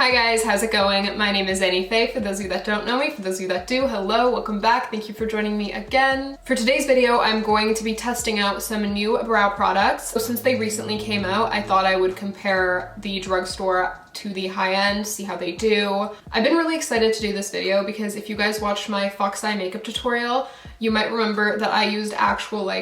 Hi guys, how's it going? My name is Anastasia. For those of you that don't know me, for those of you that do, hello, welcome back. Thank you for joining me again. For today's video, I'm going to be testing out some new brow products. So since they recently came out, I thought I would compare the drugstore to the high-end, see how they do. I've been really excited to do this video because if you guys watched my Fox Eye makeup tutorial, you might remember that I used actual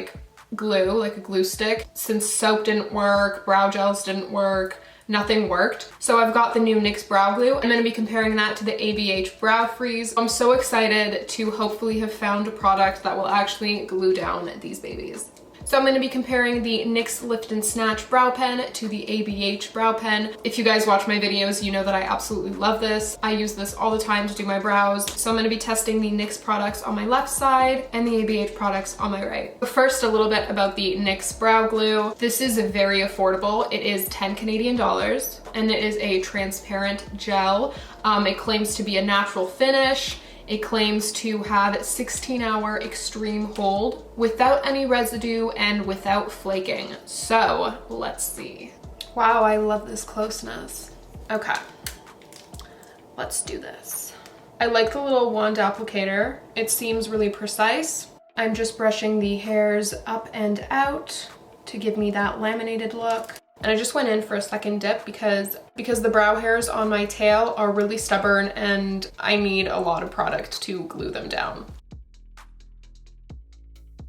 glue, like a glue stick. Since soap didn't work, brow gels didn't work, nothing worked. So I've got the new NYX brow glue. I'm gonna be comparing that to the ABH brow freeze. I'm so excited to hopefully have found a product that will actually glue down these babies. So I'm going to be comparing the NYX Lift and Snatch brow pen to the ABH brow pen. If you guys watch my videos, you know that I absolutely love this. I use this all the time to do my brows. So I'm going to be testing the NYX products on my left side and the ABH products on my right. But first, a little bit about the NYX brow glue. This is very affordable. It is 10 Canadian dollars and it is a transparent gel. It claims to be a natural finish. It claims to have 16-hour extreme hold without any residue and without flaking. So let's see. Wow, I love this closeness. Okay, let's do this. I like the little wand applicator. It seems really precise. I'm just brushing the hairs up and out to give me that laminated look. And I just went in for a second dip because the brow hairs on my tail are really stubborn and I need a lot of product to glue them down.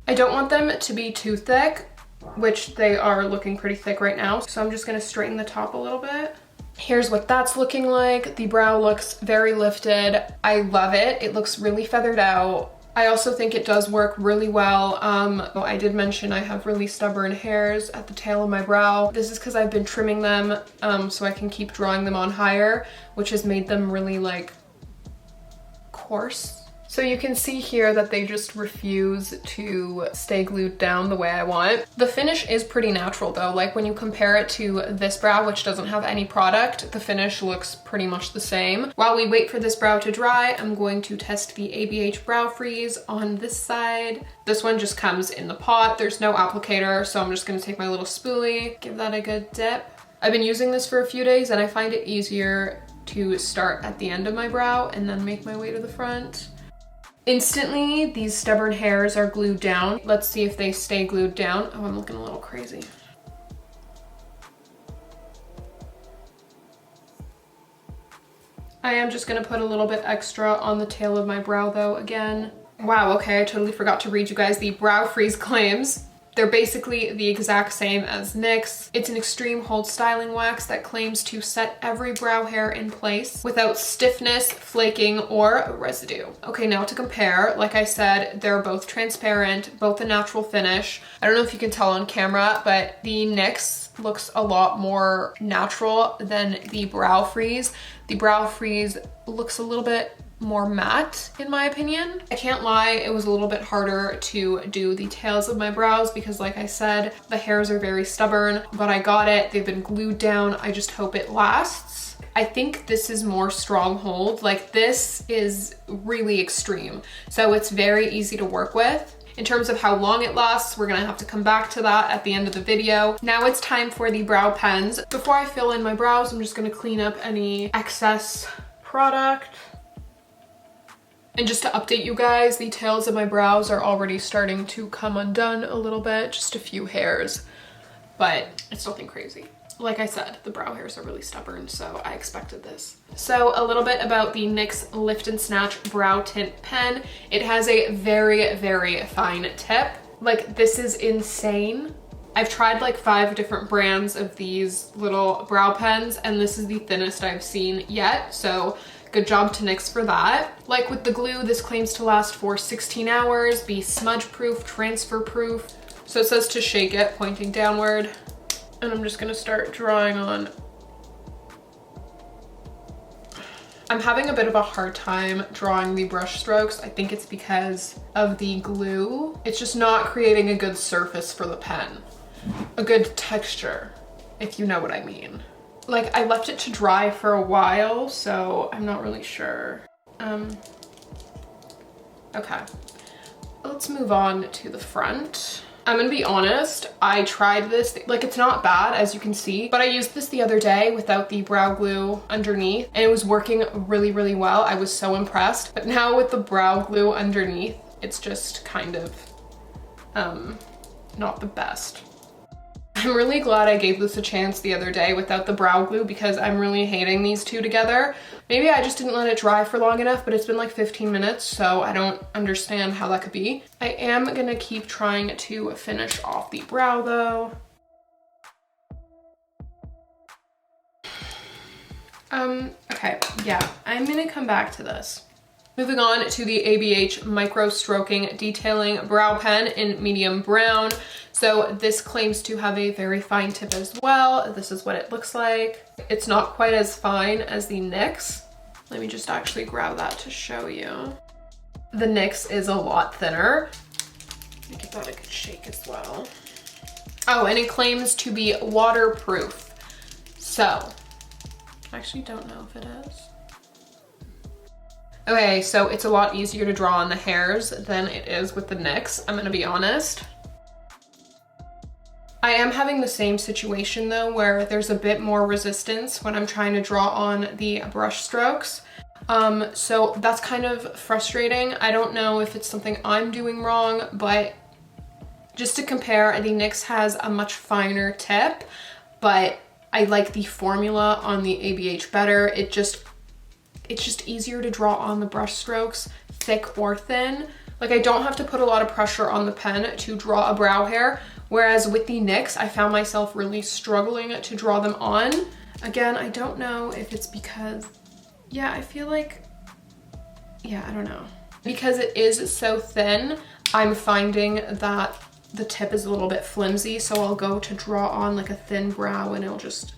I don't want them to be too thick, which they are looking pretty thick right now. So I'm just gonna straighten the top a little bit. Here's what that's looking like. The brow looks very lifted. I love it. It looks really feathered out. I also think it does work really well. I did mention I have really stubborn hairs at the tail of my brow. This is because I've been trimming them so I can keep drawing them on higher, which has made them really coarse. So you can see here that they just refuse to stay glued down the way I want. The finish is pretty natural though. Like when you compare it to this brow, which doesn't have any product, the finish looks pretty much the same. While we wait for this brow to dry, I'm going to test the ABH brow freeze on this side. This one just comes in the pot. There's no applicator, so I'm just gonna take my little spoolie, give that a good dip. I've been using this for a few days and I find it easier to start at the end of my brow and then make my way to the front. Instantly, these stubborn hairs are glued down. Let's see if they stay glued down. Oh, I'm looking a little crazy. I am just gonna put a little bit extra on the tail of my brow though again. Wow, okay, I totally forgot to read you guys the brow freeze claims. They're basically the exact same as NYX. It's an extreme hold styling wax that claims to set every brow hair in place without stiffness, flaking, or residue. Okay, now to compare, like I said, they're both transparent, both a natural finish. I don't know if you can tell on camera, but the NYX looks a lot more natural than the brow freeze. The brow freeze looks a little bit more matte in my opinion. I can't lie, it was a little bit harder to do the tails of my brows because like I said, the hairs are very stubborn, but I got it. They've been glued down. I just hope it lasts. I think this is more stronghold. Like this is really extreme. So it's very easy to work with. In terms of how long it lasts, we're gonna have to come back to that at the end of the video. Now it's time for the brow pens. Before I fill in my brows, I'm just gonna clean up any excess product. And just to update you guys, the tails of my brows are already starting to come undone a little bit, just a few hairs, but it's nothing crazy. Like I said, the brow hairs are really stubborn, so I expected this. So a little bit about the NYX Lift and Snatch Brow Tint Pen. It has a very, very fine tip. Like this is insane. I've tried like 5 different brands of these little brow pens and this is the thinnest I've seen yet, so good job to NYX for that. Like with the glue, this claims to last for 16 hours, be smudge proof, transfer proof. So it says to shake it, pointing downward. And I'm just gonna start drawing on. I'm having a bit of a hard time drawing the brush strokes. I think it's because of the glue. It's just not creating a good surface for the pen. A good texture, if you know what I mean. Like I left it to dry for a while, so I'm not really sure. Okay, let's move on to the front. I'm gonna be honest, I tried this, like it's not bad as you can see, but I used this the other day without the brow glue underneath and it was working really, really well. I was so impressed. But now with the brow glue underneath, it's just kind of not the best. I'm really glad I gave this a chance the other day without the brow glue because I'm really hating these two together. Maybe I just didn't let it dry for long enough, but it's been like 15 minutes, so I don't understand how that could be. I am gonna keep trying to finish off the brow though. Okay, yeah, I'm gonna come back to this. Moving on to the ABH Micro Stroking Detailing Brow Pen in medium brown. So this claims to have a very fine tip as well. This is what it looks like. It's not quite as fine as the NYX. Let me just actually grab that to show you. The NYX is a lot thinner. Let me give that a good shake as well. Oh, and it claims to be waterproof. So, I actually don't know if it is. Okay, so it's a lot easier to draw on the hairs than it is with the NYX, I'm gonna be honest. I am having the same situation though, where there's a bit more resistance when I'm trying to draw on the brush strokes. So that's kind of frustrating. I don't know if it's something I'm doing wrong, but just to compare, the NYX has a much finer tip, but I like the formula on the ABH better. It's just easier to draw on the brush strokes, thick or thin. Like I don't have to put a lot of pressure on the pen to draw a brow hair, whereas with the NYX, I found myself really struggling to draw them on. Again, I don't know if it's because, yeah, I feel like, yeah, I don't know. Because it is so thin, I'm finding that the tip is a little bit flimsy, so I'll go to draw on like a thin brow and it'll just,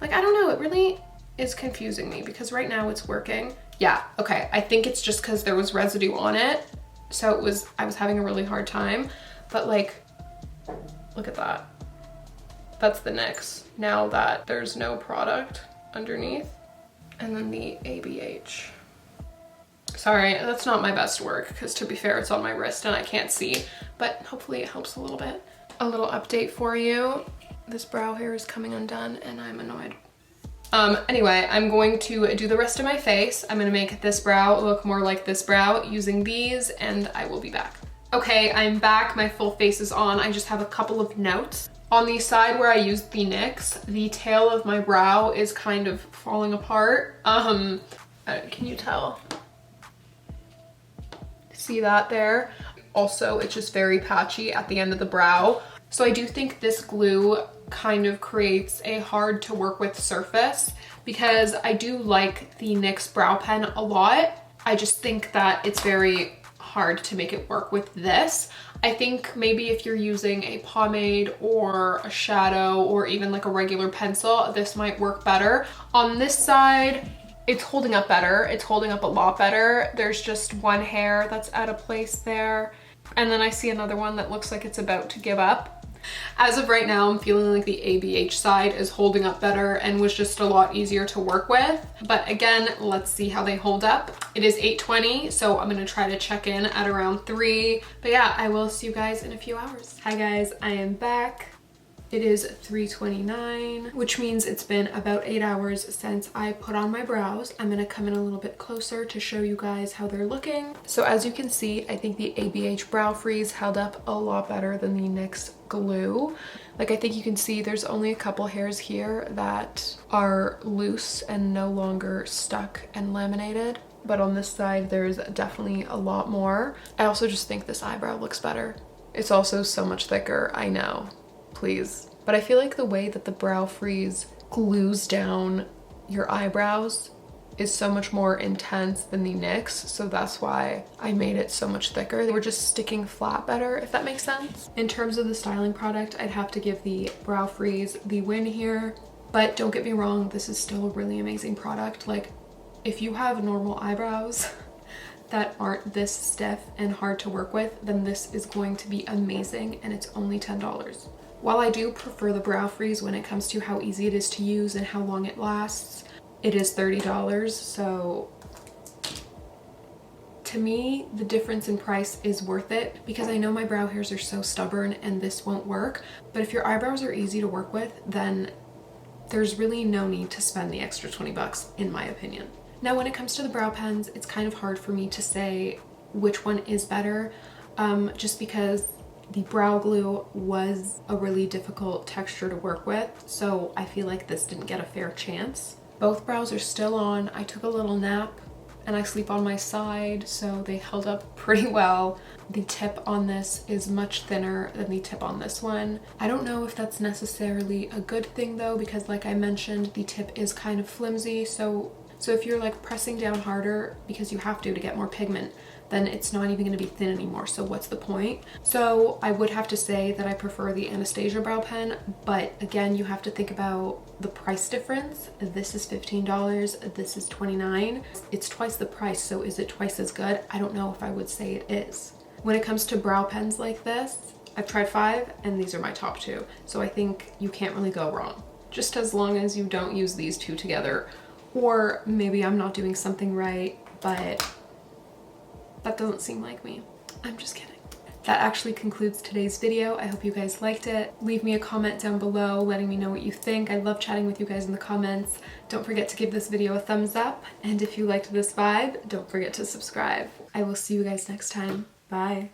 like, I don't know, it really is confusing me because right now it's working. Yeah, okay, I think it's just because there was residue on it. So I was having a really hard time, but like, look at that. That's the NYX now that there's no product underneath. And then the ABH. Sorry, that's not my best work because to be fair, it's on my wrist and I can't see, but hopefully it helps a little bit. A little update for you. This brow hair is coming undone and I'm annoyed. Anyway, I'm going to do the rest of my face. I'm gonna make this brow look more like this brow using these and I will be back. Okay, I'm back. My full face is on. I just have a couple of notes. On the side where I used the NYX, the tail of my brow is kind of falling apart. Can you tell? See that there? Also, it's just very patchy at the end of the brow. So I do think this glue kind of creates a hard to work with surface because I do like the NYX brow pen a lot. I just think that it's very hard to make it work with this. I think maybe if you're using a pomade or a shadow or even like a regular pencil, this might work better. On this side, it's holding up better. It's holding up a lot better. There's just one hair that's out of place there. And then I see another one that looks like it's about to give up. As of right now, I'm feeling like the ABH side is holding up better and was just a lot easier to work with. But again, let's see how they hold up. It is 8:20, so I'm gonna try to check in at around 3. But yeah, I will see you guys in a few hours. Hi guys, I am back. It is 3:29, which means it's been about 8 hours since I put on my brows. I'm gonna come in a little bit closer to show you guys how they're looking. So as you can see, I think the ABH brow freeze held up a lot better than the NYX glue. Like I think you can see there's only a couple hairs here that are loose and no longer stuck and laminated. But on this side, there's definitely a lot more. I also just think this eyebrow looks better. It's also so much thicker, I know. Please. But I feel like the way that the brow freeze glues down your eyebrows is so much more intense than the NYX, so that's why I made it so much thicker. They were just sticking flat better, if that makes sense. In terms of the styling product, I'd have to give the brow freeze the win here, but don't get me wrong, this is still a really amazing product. Like, if you have normal eyebrows that aren't this stiff and hard to work with, then this is going to be amazing, and it's only $10. While I do prefer the brow freeze when it comes to how easy it is to use and how long it lasts, it is $30, so To me, the difference in price is worth it because I know my brow hairs are so stubborn and this won't work. But if your eyebrows are easy to work with, then there's really no need to spend the extra 20 bucks, in my opinion. Now, when it comes to the brow pens, it's kind of hard for me to say which one is better, just because the brow glue was a really difficult texture to work with. So I feel like this didn't get a fair chance. Both brows are still on. I took a little nap and I sleep on my side, so they held up pretty well. The tip on this is much thinner than the tip on this one. I don't know if that's necessarily a good thing though, because like I mentioned, the tip is kind of flimsy. So if you're like pressing down harder because you have to get more pigment, then it's not even going to be thin anymore. So what's the point? So I would have to say that I prefer the Anastasia brow pen, but again, you have to think about the price difference. This is $15, this is $29. It's twice the price, so is it twice as good? I don't know if I would say it is. When it comes to brow pens like this, I've tried 5 and these are my top 2. So I think you can't really go wrong. Just as long as you don't use these 2 together, or maybe I'm not doing something right, but that doesn't seem like me. I'm just kidding. That actually concludes today's video. I hope you guys liked it. Leave me a comment down below letting me know what you think. I love chatting with you guys in the comments. Don't forget to give this video a thumbs up. And if you liked this vibe, don't forget to subscribe. I will see you guys next time. Bye.